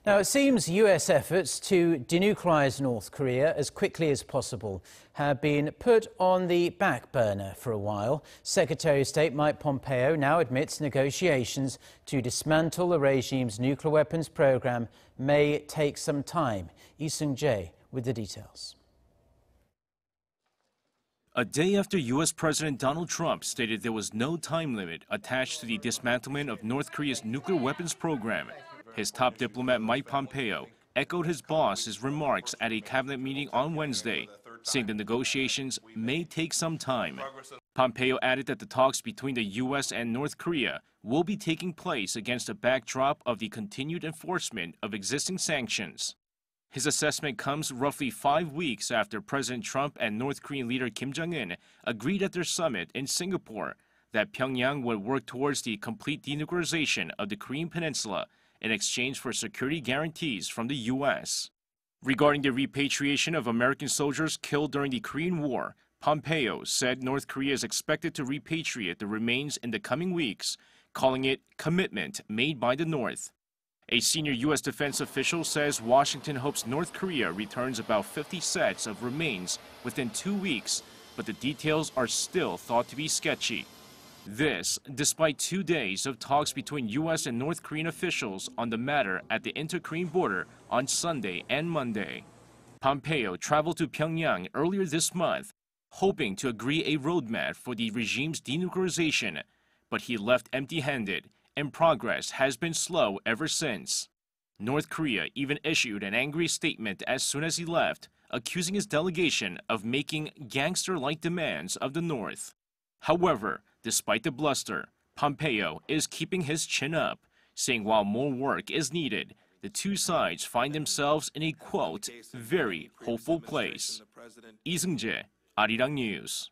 Now, it seems US efforts to denuclearize North Korea as quickly as possible have been put on the back burner for a while. Secretary of State Mike Pompeo now admits negotiations to dismantle the regime's nuclear weapons program may take some time. Lee Seung-jae with the details. A day after U.S. President Donald Trump stated there was no time limit attached to the dismantlement of North Korea's nuclear weapons program, his top diplomat Mike Pompeo echoed his boss's remarks at a cabinet meeting on Wednesday, saying the negotiations may take some time. Pompeo added that the talks between the U.S. and North Korea will be taking place against a backdrop of the continued enforcement of existing sanctions. His assessment comes roughly 5 weeks after President Trump and North Korean leader Kim Jong-un agreed at their summit in Singapore that Pyongyang would work towards the complete denuclearization of the Korean Peninsula in exchange for security guarantees from the U.S. Regarding the repatriation of American soldiers killed during the Korean War, Pompeo said North Korea is expected to repatriate the remains in the coming weeks, calling it commitment made by the North. A senior U.S. defense official says Washington hopes North Korea returns about 50 sets of remains within 2 weeks, but the details are still thought to be sketchy. This, despite 2 days of talks between U.S. and North Korean officials on the matter at the inter-Korean border on Sunday and Monday. Pompeo traveled to Pyongyang earlier this month, hoping to agree a roadmap for the regime's denuclearization, but he left empty-handed, and progress has been slow ever since. North Korea even issued an angry statement as soon as he left, accusing his delegation of making gangster-like demands of the North. However, despite the bluster, Pompeo is keeping his chin up, saying while more work is needed, the two sides find themselves in a, quote, very hopeful place. Lee Seung-jae, Arirang News.